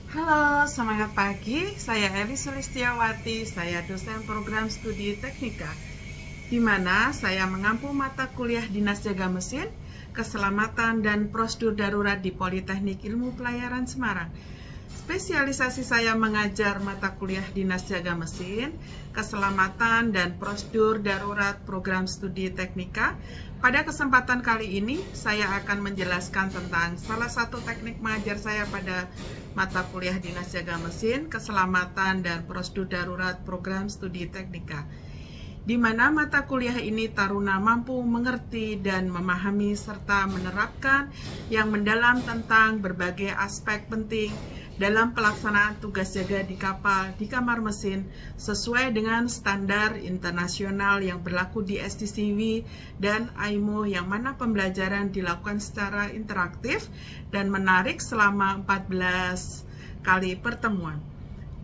Halo, semangat pagi. Saya Eli Sulistiawati, saya dosen program studi teknika, di mana saya mengampu mata kuliah Dinas Jaga Mesin, Keselamatan dan Prosedur Darurat di Politeknik Ilmu Pelayaran Semarang. Spesialisasi saya mengajar mata kuliah Dinas Jaga Mesin, Keselamatan dan Prosedur Darurat Program Studi Teknika. Pada kesempatan kali ini, saya akan menjelaskan tentang salah satu teknik mengajar saya pada mata kuliah Dinas Jaga Mesin, Keselamatan dan Prosedur Darurat Program Studi Teknika, di mana mata kuliah ini taruna mampu mengerti dan memahami serta menerapkan yang mendalam tentang berbagai aspek penting dalam pelaksanaan tugas jaga di kapal di kamar mesin sesuai dengan standar internasional yang berlaku di STCW dan IMO, yang mana pembelajaran dilakukan secara interaktif dan menarik selama 14 kali pertemuan.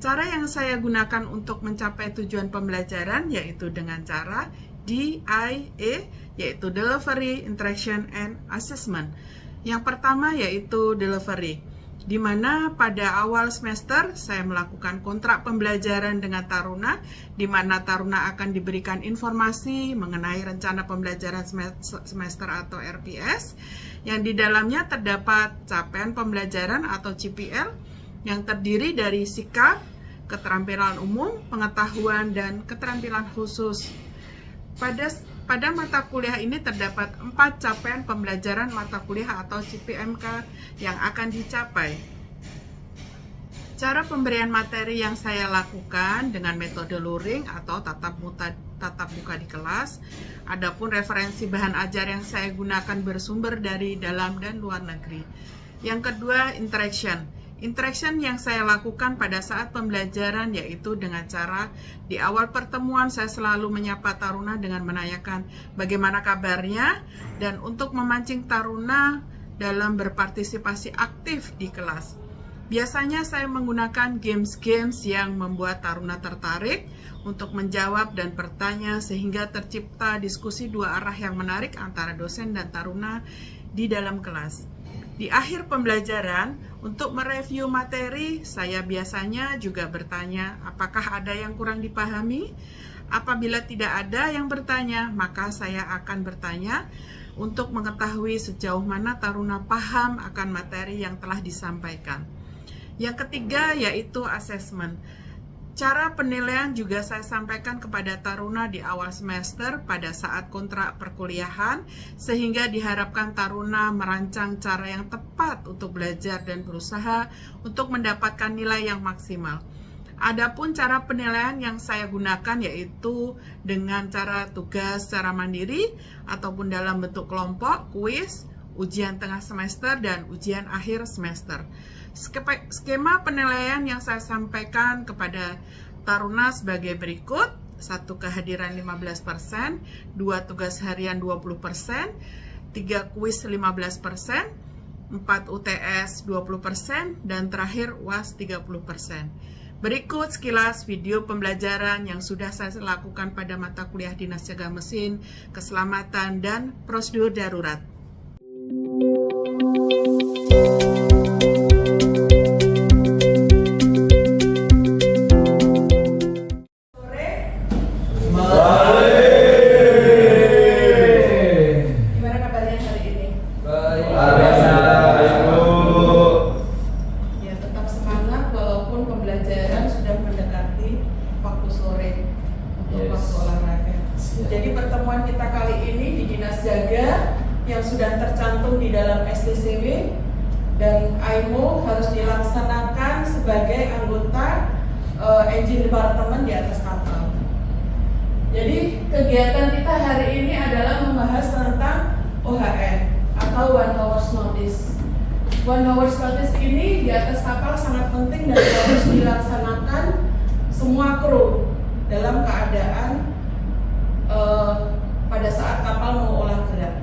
Cara yang saya gunakan untuk mencapai tujuan pembelajaran yaitu dengan cara DIA, yaitu Delivery, Interaction, and Assessment. Yang pertama yaitu Delivery, di mana pada awal semester saya melakukan kontrak pembelajaran dengan taruna, di mana taruna akan diberikan informasi mengenai rencana pembelajaran semester atau RPS, yang di dalamnya terdapat capaian pembelajaran atau CPL yang terdiri dari sikap, keterampilan umum, pengetahuan, dan keterampilan khusus. Pada mata kuliah ini terdapat 4 capaian pembelajaran mata kuliah atau CPMK yang akan dicapai. Cara pemberian materi yang saya lakukan dengan metode luring atau tatap muka di kelas. Adapun referensi bahan ajar yang saya gunakan bersumber dari dalam dan luar negeri. Yang kedua, interaction. Interaction yang saya lakukan pada saat pembelajaran yaitu dengan cara di awal pertemuan saya selalu menyapa taruna dengan menanyakan bagaimana kabarnya, dan untuk memancing taruna dalam berpartisipasi aktif di kelas. Biasanya saya menggunakan games-games yang membuat taruna tertarik untuk menjawab dan bertanya sehingga tercipta diskusi dua arah yang menarik antara dosen dan taruna di dalam kelas. Di akhir pembelajaran, untuk mereview materi, saya biasanya juga bertanya apakah ada yang kurang dipahami. Apabila tidak ada yang bertanya, maka saya akan bertanya untuk mengetahui sejauh mana taruna paham akan materi yang telah disampaikan. Yang ketiga yaitu assessment. Cara penilaian juga saya sampaikan kepada taruna di awal semester pada saat kontrak perkuliahan, sehingga diharapkan taruna merancang cara yang tepat untuk belajar dan berusaha untuk mendapatkan nilai yang maksimal. Adapun cara penilaian yang saya gunakan yaitu dengan cara tugas secara mandiri ataupun dalam bentuk kelompok, kuis, ujian tengah semester, dan ujian akhir semester. Skema penilaian yang saya sampaikan kepada taruna sebagai berikut: 1 kehadiran 15%, 2 tugas harian 20%, 3 kuis 15%, 4 UTS 20%, dan terakhir UAS 30%. Berikut sekilas video pembelajaran yang sudah saya lakukan pada mata kuliah Dinas Jaga Mesin, Keselamatan, dan Prosedur Darurat. Gimana kabarnya hari ini? Baik. Ya, tetap semangat walaupun pembelajaran sudah mendekati waktu sore untuk waktu olahraga. Jadi pertemuan kita kali ini di Dinas Jaga yang sudah tercantum di dalam STCW dan IMO harus dilaksanakan sebagai anggota engine department di atas kapal. Jadi kegiatan kita hari ini adalah membahas tentang OHN atau One Hours Notice. One Hours Notice ini di atas kapal sangat penting dan harus dilaksanakan semua kru dalam keadaan pada saat kapal mau olah gerak.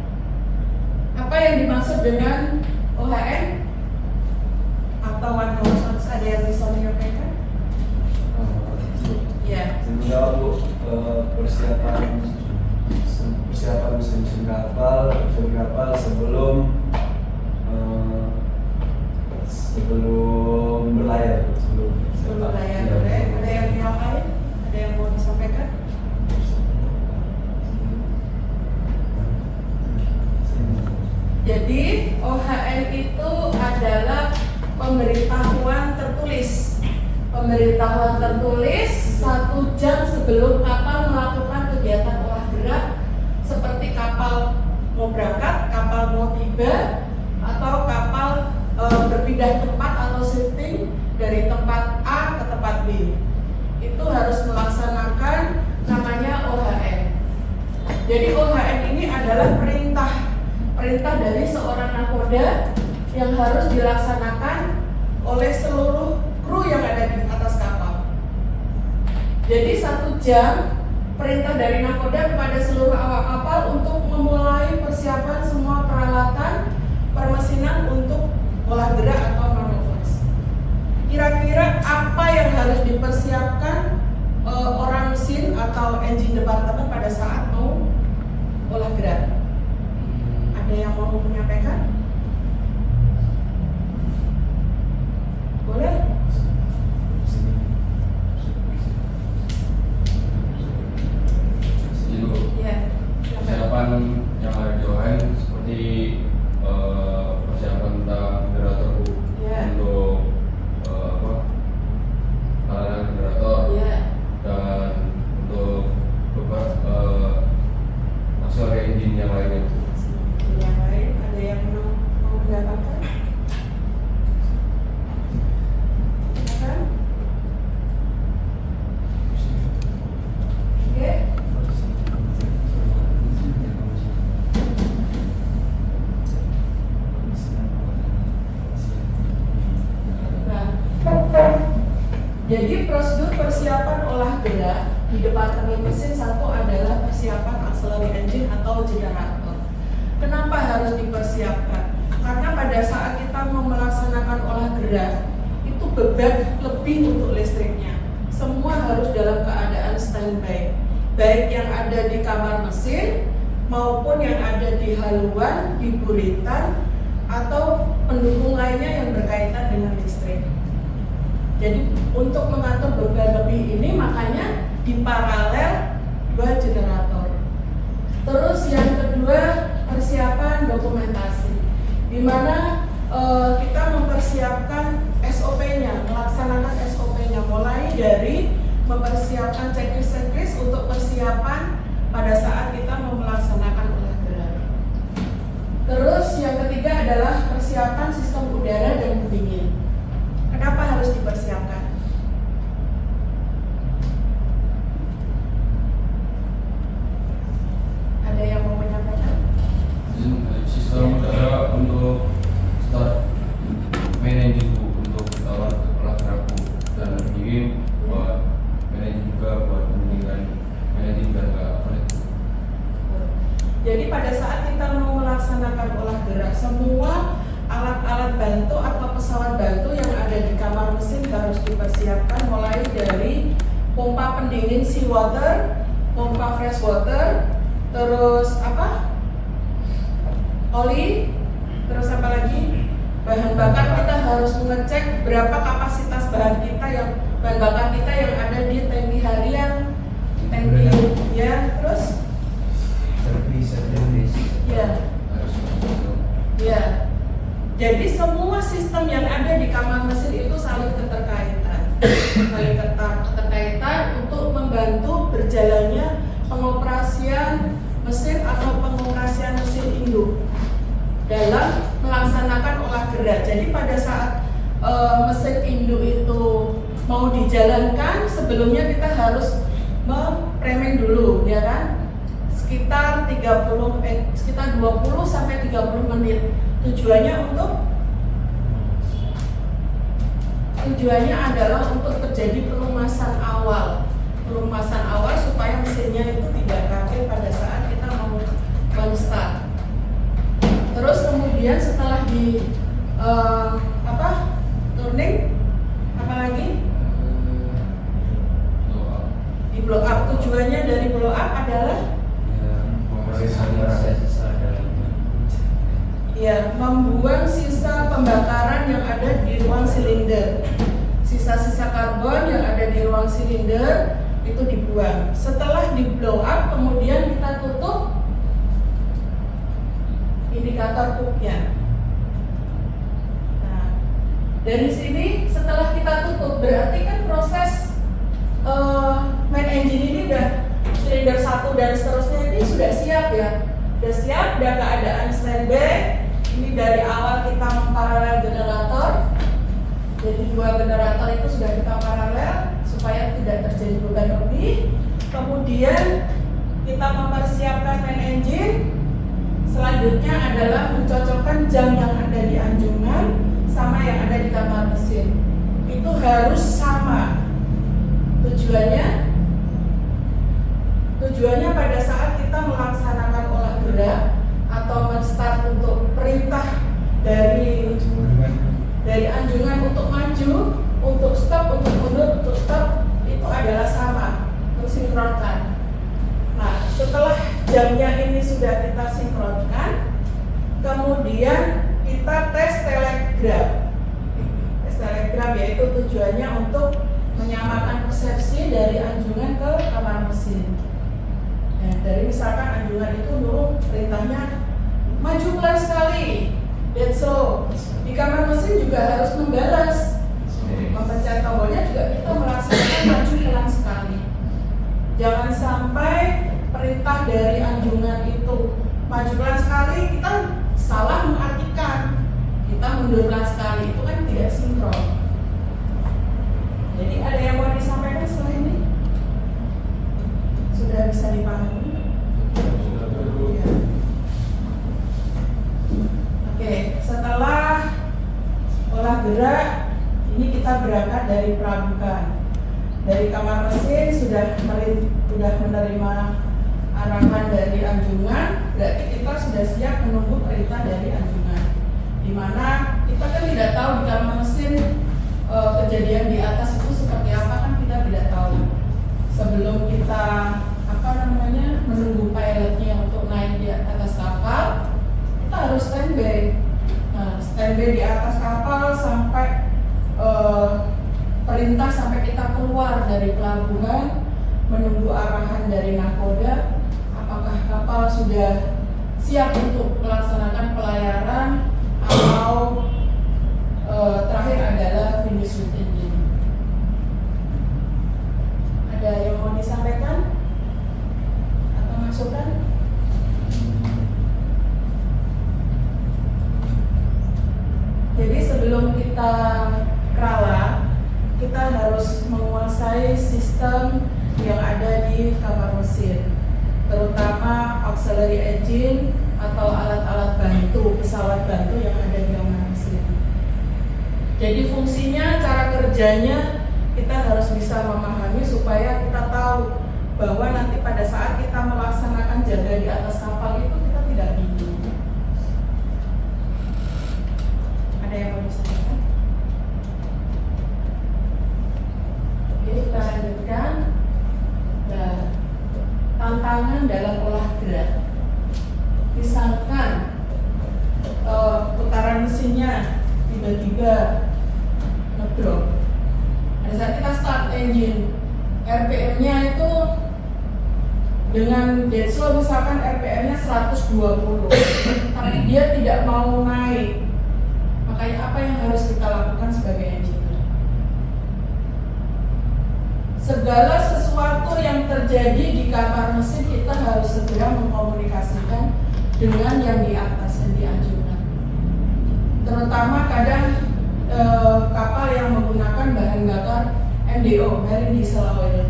Apa yang dimaksud dengan OHN atau One Hours Notice? Ada yang bisa menyampaikan? Ya. Sebenarnya Bu, persiapan mesin kapal sebelum berlayar. Sebelum layar korek, ada yang lain? Ada yang mau disampaikan? Jadi OHM itu adalah pemberitahuan tertulis. Pemberitahuan tertulis 1 jam sebelum kapal melakukan kegiatan olah gerak, seperti kapal mau berangkat, kapal mau tiba, atau kapal berpindah tempat atau shifting dari tempat A ke tempat B. Itu harus melaksanakan namanya OHM. Jadi OHM ini adalah perintah dari seorang nakoda yang harus dilaksanakan oleh seluruh kru yang ada di atas kapal. Jadi 1 jam perintah dari nakoda kepada seluruh awak kapal untuk memulai persiapan semua peralatan permesinan untuk olah gerak atau maneuvers. Kira-kira apa yang harus dipersiapkan orang mesin atau engine department pada saat mau olah gerak? Ada yang mau menyampaikan? Boleh? Ya. Persiapan yang ada di OHM seperti persiapan tentang generator untuk pelayanan generator dan untuk beberapa aksesoris engine yang lainnya. Yang lain ada yang mau mendapatkan? Silakan. Oke. Jadi prosedur persiapan olah gerak di Departemen Mesin 1 adalah persiapan auxiliary engine atau generator. Kenapa harus dipersiapkan? Karena pada saat kita mau melaksanakan olah gerak, itu beban lebih untuk listriknya. Semua harus dalam keadaan standby, baik yang ada di kamar mesin maupun yang ada di haluan, di buritan, atau pendukung lainnya yang berkaitan dengan listrik. Jadi untuk mengatur beban lebih ini makanya diparalel 2 generator. Terus yang kedua persiapan dokumentasi, di mana kita mempersiapkan SOP-nya, melaksanakan SOP-nya mulai dari mempersiapkan checklist untuk persiapan pada saat kita mau melaksanakan olah gerak. Terus yang ketiga adalah persiapan sistem udara dan pendingin. Kenapa harus dipersiapkan? Ada yang mau menyampaikan? Sistem udara untuk start main engine untuk pesawat olah gerak dan pendingin buat main engine juga buat pendinginan main engine dan flight. Jadi pada saat kita mau melaksanakan olah gerak, semua alat-alat bantu atau pesawat bantu yang ada di kamar mesin harus dipersiapkan, mulai dari pompa pendingin seawater, pompa fresh water, terus oli, terus apa lagi? Bahan bakar. Kita harus mengecek berapa kapasitas bahan bakar kita yang ada di tangki harian, tangki ya, terus ya. Jadi semua sistem yang ada di kamar mesin itu saling keterkaitan untuk membantu berjalannya pengoperasian mesin atau pengoperasian mesin induk dalam melaksanakan olah gerak. Jadi pada saat mesin induk itu mau dijalankan, sebelumnya kita harus memframing dulu, ya kan? Sekitar 20 sampai 30 menit. Tujuannya adalah untuk terjadi pelumasan awal supaya mesinnya itu tidak kaget pada saat kita mau men-start. Terus kemudian setelah di turning, apa lagi? Di blow up. Tujuannya dari blow up adalah membuang sisa pembakaran yang ada di ruang silinder. Sisa sisa-sisa karbon yang ada di ruang silinder itu dibuang. Setelah di blow up, kemudian kita tutup indikator cooknya. Nah, dari sini setelah kita tutup, berarti kan proses main engine ini udah silinder 1 dan seterusnya ini sudah siap ya. Sudah siap, udah keadaan standby. Ini dari awal kita memparalel generator. Jadi 2 generator itu sudah kita paralel supaya tidak terjadi beban lebih. Kemudian kita mempersiapkan main engine. Selanjutnya adalah mencocokkan jam yang ada di anjungan sama yang ada di kamar mesin. Itu harus sama. Tujuannya pada saat kita melaksanakan olah gerak atau men-start untuk perintah dari anjungan untuk maju, untuk stop, untuk mundur, untuk stop, itu adalah sama, mensinkronkan. Nah, setelah jamnya ini sudah kita sinkronkan, kemudian kita tes telegram. Tes telegram yaitu tujuannya untuk menyamakan persepsi dari anjungan ke kamar mesin. Nah, dari misalkan anjungan itu dulu perintahnya maju pelan sekali, that's so. Di kamar mesin juga harus membalas, mempencet tombolnya juga kita melaksanakan maju pelan sekali. Jangan sampai perintah dari anjungan itu maju pelan sekali, kita salah mengartikan. Kita mundur pelan sekali, itu kan tidak sinkron. Jadi ada yang mau disampaikan setelah ini? Sudah bisa dipahami? Ya. Oke, setelah olah gerak, ini kita berangkat dari pramuka. Dari kamar mesin sudah menerima arahan dari anjungan, berarti kita sudah siap menunggu perintah dari anjungan. Dimana kita kan tidak tahu di kamar mesin kejadian di atas itu seperti apa, kan kita tidak tahu. Sebelum kita menunggu pilotnya untuk naik di atas kapal, kita harus standby. Nah, standby di atas kapal sampai perintah sampai kita keluar dari pelabuhan, menunggu arahan dari nakoda, apakah kapal sudah siap untuk melaksanakan pelayaran atau terakhir adalah finish with engine. Ada yang mau disampaikan atau masukan? Jadi sebelum kita krala, kita harus menguasai sistem yang ada di kamar mesin, terutama auxiliary engine atau alat-alat bantu, pesawat bantu yang ada di kamar mesin. Jadi fungsinya, cara kerjanya kita harus bisa memahami supaya kita tahu bahwa nanti pada saat kita melaksanakan jaga di atas kapal itu kita tidak bingung. Ada yang mau disampaikan? Oke, kita lanjutkan. Nah, tantangan dalam olah gerak. Misalkan putaran mesinnya tiba-tiba ngedrop. Pada saat kita start engine, RPM-nya itu dengan dead slow misalkan RPM-nya 120, tapi dia tidak mau naik. Makanya apa yang harus kita lakukan sebagai engineer? Segala sesuatu yang terjadi di kamar mesin kita harus segera mengkomunikasikan dengan yang di atas, yang di anjungan. Terutama kadang kapal yang menggunakan bahan bakar MDO, Marine Diesel Oil.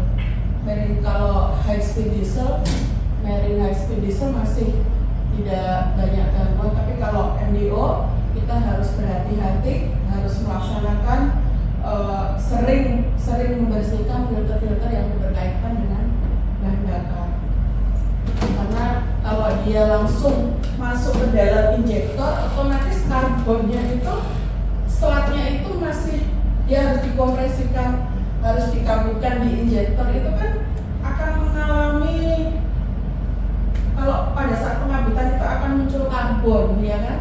Marine, kalau high speed diesel, Marine high speed diesel masih tidak banyak gangguan, tapi kalau MDO kita harus berhati-hati, harus melaksanakan sering membersihkan filter-filter yang berkaitan dengan bahan bakar. Karena kalau dia langsung masuk ke dalam injektor, otomatis karbonnya itu, selatnya itu masih dia harus dikompresikan, harus dikabutkan di injektor, itu kan akan mengalami, kalau pada saat pengabutan itu akan muncul karbon, ya kan?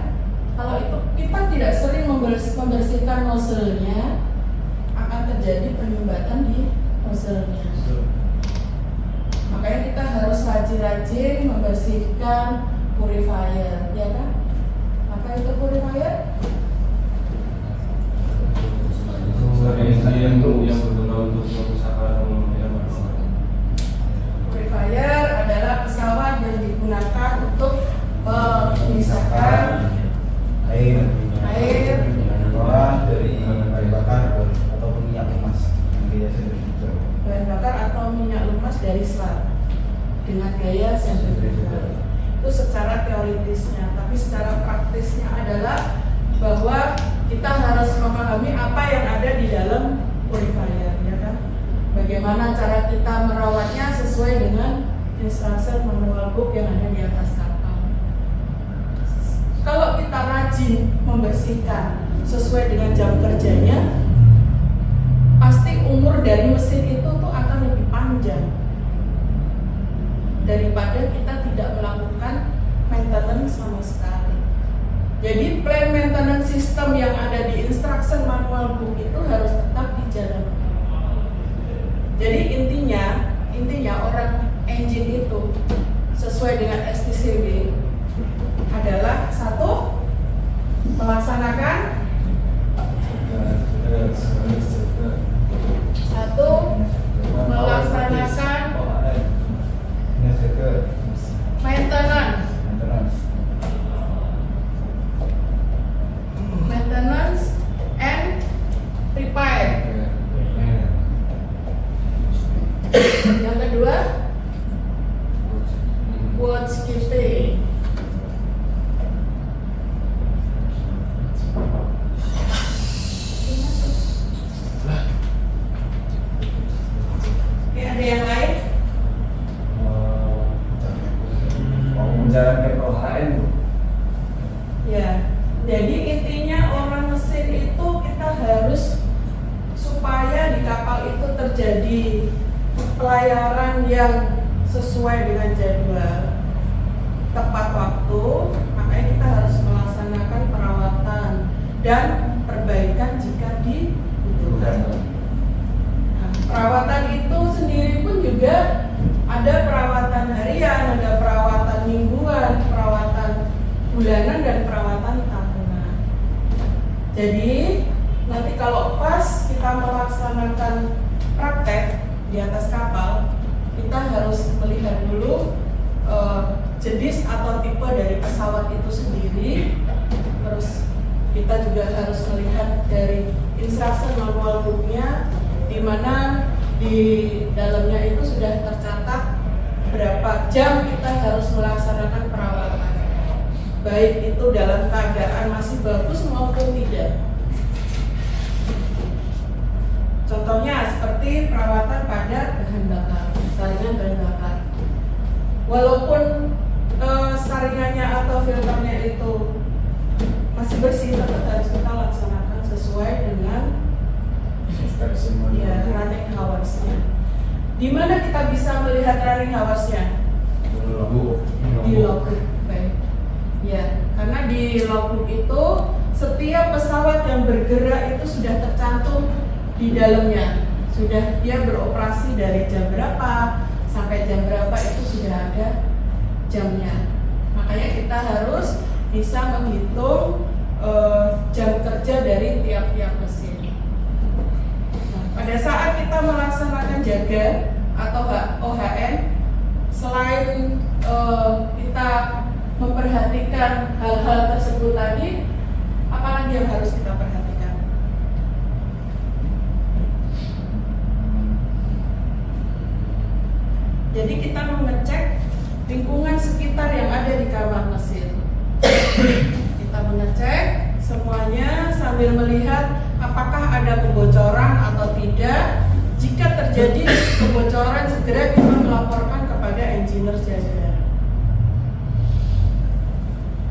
Kalau itu kita tidak sering membersihkan nozzle-nya, akan terjadi penyumbatan di nozzle-nya. Makanya kita harus rajin-rajin membersihkan purifier, ya kan? Apa itu purifier? Yang berguna untuk mengusahakan Purifier adalah pesawat yang digunakan untuk memisahkan air dari bahan bakar ataupun minyak emas yang biasa dijual. bahan bakar atau minyak lemas dari selat dengan gaya sentrifugal. Itu secara teoritisnya, tapi secara praktisnya adalah bahwa kita harus memahami apa yang ada di dalam purifier, ya kan? Bagaimana cara kita merawatnya sesuai dengan instruction manual book yang ada di atas kapal. Kalau kita rajin membersihkan sesuai dengan jam kerjanya, pasti umur dari mesin itu tuh akan lebih panjang daripada kita tidak melakukan maintenance sama sekali. Jadi plan maintenance system yang ada di instruction manual book itu harus tetap dijalankan. Jadi intinya orang engine itu sesuai dengan STCW adalah satu, melaksanakan maintenance and repair. Yang kedua, watchkeeping. Oke, ada yang lain? mau menjalankan OHM, Bu. Ya, jadi intinya orang mesin itu kita harus supaya di kapal itu terjadi pelayaran yang sesuai dengan jadwal, tepat waktu, makanya kita harus melaksanakan perawatan dan perbaikan jika dibutuhkan. Nah, perawatan itu sendiri pun juga ada perawatan harian, ada perawatan mingguan, perawatan bulanan, dan perawatan tahunan. Jadi nanti kalau pas kita melaksanakan praktek di atas kapal, kita harus melihat dulu jenis atau tipe dari pesawat itu sendiri. Terus kita juga harus melihat dari instruction manual booknya, di mana di dalamnya itu sudah tercatat berapa jam kita harus melaksanakan perawatan, baik itu dalam keadaan masih bagus maupun tidak. Contohnya seperti perawatan pada bahan bakar, saringan bahan bakar. Walaupun saringannya atau filternya itu masih bersih, tetap harus kita laksanakan sesuai dengan ya, running hours-nya. Di mana kita bisa melihat running hours-nya? Di logbook. Baik. Ya, karena di logbook itu setiap pesawat yang bergerak itu sudah tercantum di dalamnya, sudah dia beroperasi dari jam berapa sampai jam berapa, itu sudah ada jamnya. Makanya kita harus bisa menghitung jam kerja dari tiap-tiap mesin. Nah, pada saat kita melaksanakan jaga atau OHM, selain kita memperhatikan hal-hal tersebut tadi, apalagi yang harus kita perhatikan? Jadi kita mengecek lingkungan sekitar yang ada di kamar mesin. Kita mengecek semuanya sambil melihat apakah ada kebocoran atau tidak. Jika terjadi kebocoran, segera kita melaporkan kepada engineer jaga.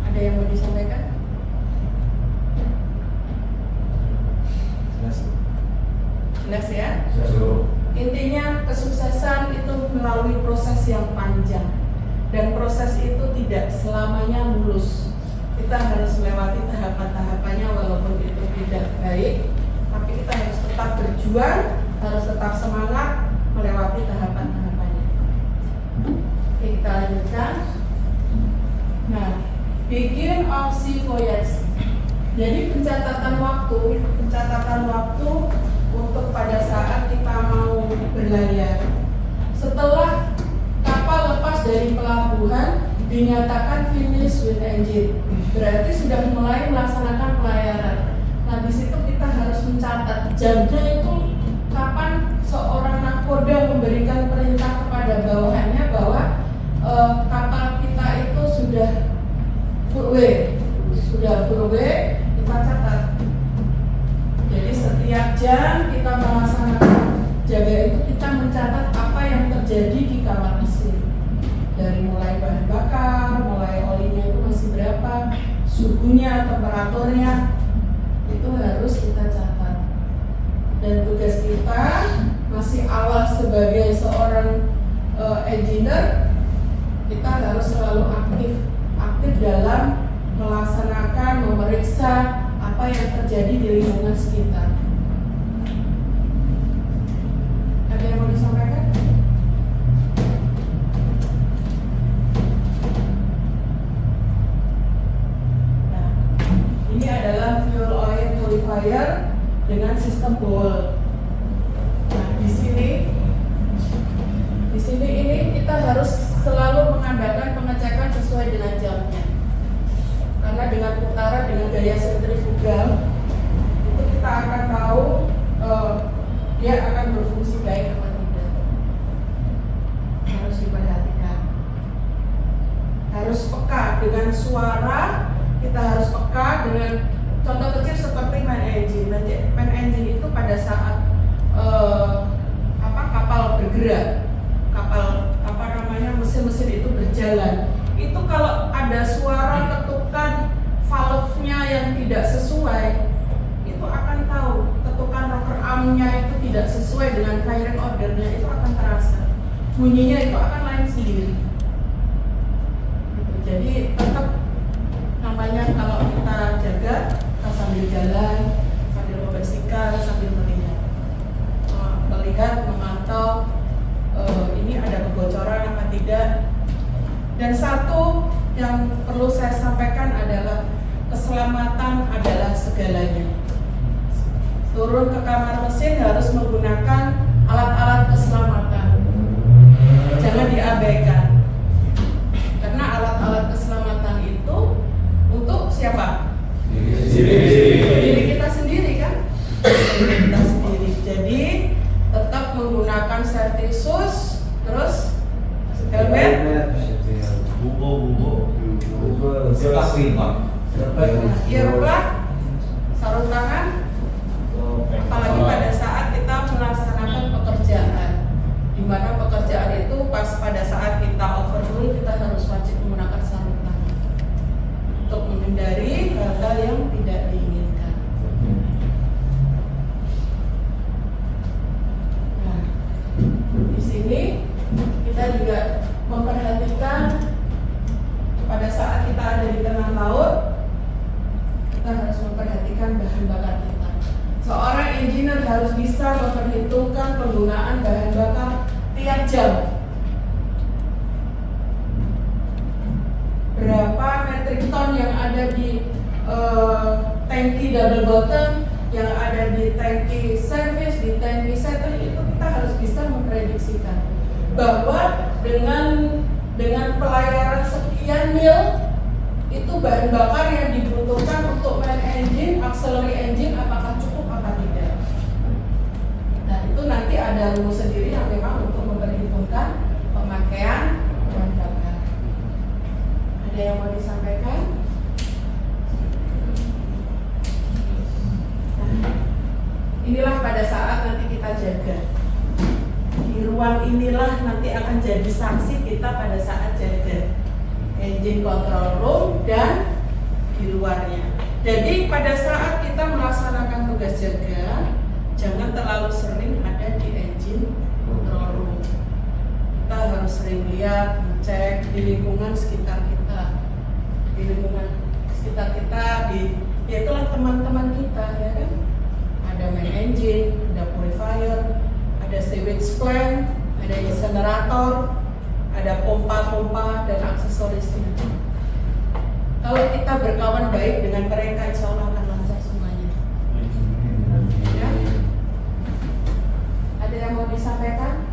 Ada yang mau disampaikan? Jelas ya? Intinya kesuksesan itu melalui proses yang panjang, dan proses itu tidak selamanya mulus. Kita harus melewati tahapan-tahapannya, walaupun itu tidak baik, tapi kita harus tetap berjuang berjuang, harus tetap semangat melewati tahapan-tahapannya. Oke, kita lanjutkan. Nah, begin of sea voyage. Jadi pencatatan waktu untuk pada saat kita mau berlayar. Setelah kapal lepas dari pelabuhan, dinyatakan finish with engine, berarti sudah mulai melaksanakan pelayaran. Nah, di situ kita harus mencatat jamnya itu kapan seorang nakoda memberikan perintah kepada bawahannya bahwa kapal kita itu sudah full way, kita catat. Jadi setiap jam kita melaksanakan jaga itu, kita mencatat apa yang terjadi di kamar mesin. Dari mulai bahan bakar, mulai olinya itu masih berapa, suhunya, temperaturnya, itu harus kita catat. Dan tugas kita masih awal sebagai seorang engineer, kita harus selalu aktif dalam melaksanakan, memeriksa apa yang terjadi di lingkungan sekitar. Ada yang mau disampaikan? Nah, ini adalah fuel oil purifier dengan sistem bowl. Nah, di sini ini kita harus selalu mengadakan pengecekan sesuai dengan jamnya. Karena dengan putaran dengan gaya sentrifugal itu kita akan tahu dia akan berfungsi baik atau tidak. Harus diperhatikan. Harus peka dengan suara, kita harus peka dengan contoh kecil seperti main engine. Main engine itu pada saat kapal bergerak, mesin-mesin itu berjalan. Itu kalau ada suara ketukan valve-nya yang tidak sesuai, itu akan tahu ketukan rocker arm-nya itu tidak sesuai dengan firing order-nya, itu akan terasa. Bunyinya itu akan lain sendiri. Jadi tetap namanya kalau kita jaga, kita sambil jalan, sambil membersihkan, sambil melihat, memantau ini ada kebocoran apa tidak. Dan satu yang perlu saya sampaikan adalah keselamatan adalah segalanya. Turun ke kamar mesin harus menggunakan alat-alat keselamatan. Jangan diabaikan. Karena alat-alat keselamatan itu untuk siapa? Diri kita sendiri kan? Diri kita sendiri. Jadi tetap menggunakan safety shoes, terus helmet, earplug, sarung tangan, apalagi pada saat kita melaksanakan pekerjaan, di mana pekerjaan itu pada saat kita overrule kita harus wajib menggunakan sarung tangan untuk menghindari hal-hal yang tidak diinginkan. Nah, di sini kita juga memperhatikan pada saat kita ada di tengah laut, kita harus memperhatikan bahan bakar kita. Seorang engineer harus bisa memperhitungkan penggunaan bahan bakar tiap jam. Berapa metrik ton yang ada di tangki double bottom, yang ada di tangki service, di tangki settle, itu kita harus bisa memprediksikan bahwa dengan pelayaran sekian mil itu bahan bakar yang dibutuhkan untuk main engine, auxiliary engine apakah cukup apa tidak. Nah, itu nanti ada rumus sendiri yang memang untuk memperhitungkan pemakaian bahan bakar. Ada yang mau disampaikan? Nah, inilah pada saat nanti kita jaga. Di ruang inilah nanti akan jadi saksi kita pada saat jaga. Engine control room dan di luarnya. Jadi pada saat kita melaksanakan tugas jaga, jangan terlalu sering ada di engine control room. Kita harus sering lihat, cek di lingkungan sekitar kita. Di lingkungan sekitar kita, itulah teman-teman kita, ya kan? Ada main engine, ada purifier, sewage plant, ada insenerator, ada pompa-pompa dan aksesorisnya. Kalau kita berkawan baik dengan mereka, insya Allah akan lancar semuanya. Ya? Ada yang mau disampaikan?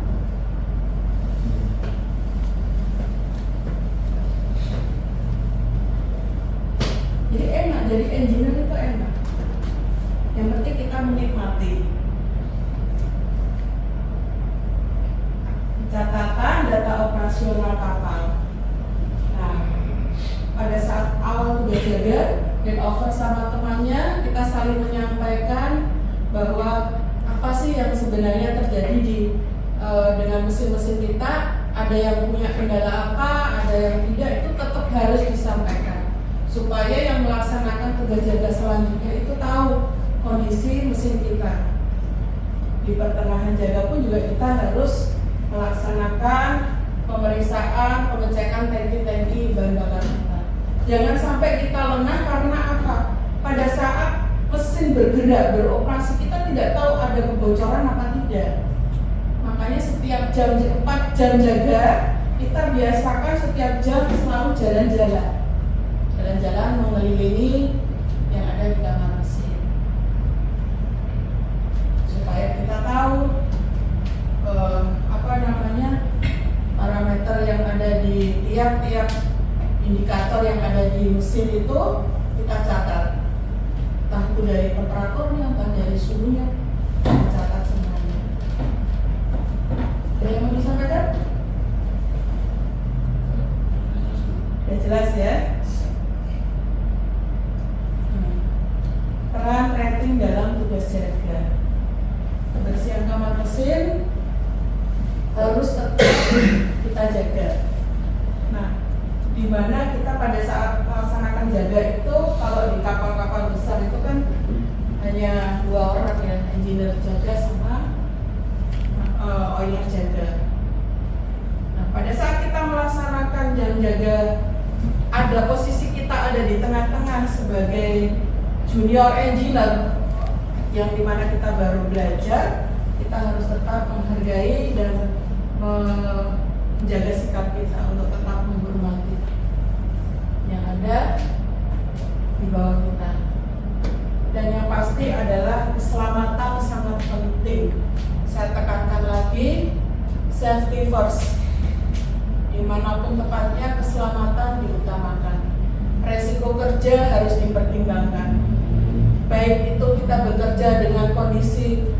Jadi enak, jadi engineer itu enak. Yang penting kita menikmati. Catatan data operasional kapal. Nah, pada saat awal tugas jaga dan over sama temannya, kita saling menyampaikan bahwa apa sih yang sebenarnya terjadi dengan mesin-mesin kita. Ada yang punya kendala apa, ada yang tidak, itu tetap harus disampaikan supaya yang melaksanakan tugas jaga selanjutnya itu tahu kondisi mesin kita. Di pertengahan jaga pun juga kita harus melaksanakan pemeriksaan, pengecekan tangki-tangki bahan bakar kita. Jangan sampai kita lengah karena apa? Pada saat mesin bergerak, beroperasi, kita tidak tahu ada kebocoran apa tidak. Makanya setiap jam 4 jam jaga, kita biasakan setiap jam selalu jalan-jalan. Jalan-jalan mengelilingi yang ada di kamar mesin. Supaya kita tahu parameter yang ada di tiap-tiap indikator yang ada di mesin itu kita catat. Entah itu dari temperaturnya, entah dari suhunya, kita catat semuanya. Ada yang mau disampaikan? Ya jelas ya. Peran rating dalam tugas jaga. Kebersihan kamar mesin harus tetap kita jaga. Nah, di mana kita pada saat melaksanakan jaga itu, kalau di kapal-kapal besar itu kan hanya 2 orang ya, engineer jaga sama oiler jaga. Nah, pada saat kita melaksanakan jam jaga, ada posisi kita ada di tengah-tengah sebagai junior engineer yang dimana kita baru belajar, kita harus tetap menghargai dan menjaga sikap kita untuk tetap menghormati yang ada di bawah kita. Dan yang pasti adalah keselamatan sangat penting. Saya tekankan lagi, safety first. Dimanapun tempatnya, keselamatan diutamakan. Resiko kerja harus dipertimbangkan. Baik itu kita bekerja dengan kondisi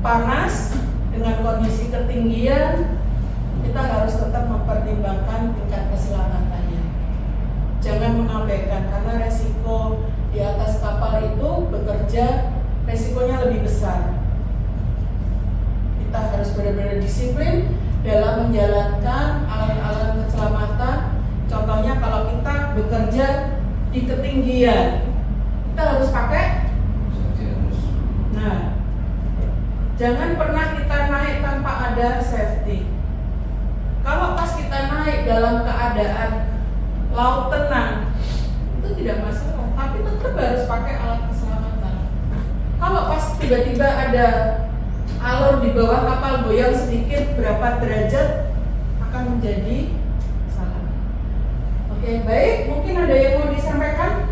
panas, dengan kondisi ketinggian, kita harus tetap mempertimbangkan tingkat keselamatannya. Jangan mengabaikan, karena resiko di atas kapal itu bekerja resikonya lebih besar. Kita harus benar-benar disiplin dalam menjalankan alat-alat keselamatan. Contohnya kalau kita bekerja di ketinggian, kita harus pakai. Nah, jangan pernah kita naik tanpa ada safety. Kalau pas kita naik dalam keadaan laut tenang, itu tidak masalah, tapi tetap harus pakai alat keselamatan. Kalau pas tiba-tiba ada alur di bawah kapal goyang sedikit berapa derajat, akan menjadi salah. Oke, baik, mungkin ada yang mau disampaikan?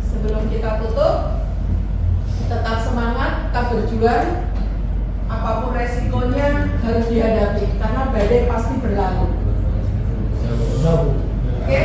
Sebelum kita tutup, tetap semangat, tetap berjuang. Apapun resikonya harus dihadapi, karena badai pasti berlalu. Oke?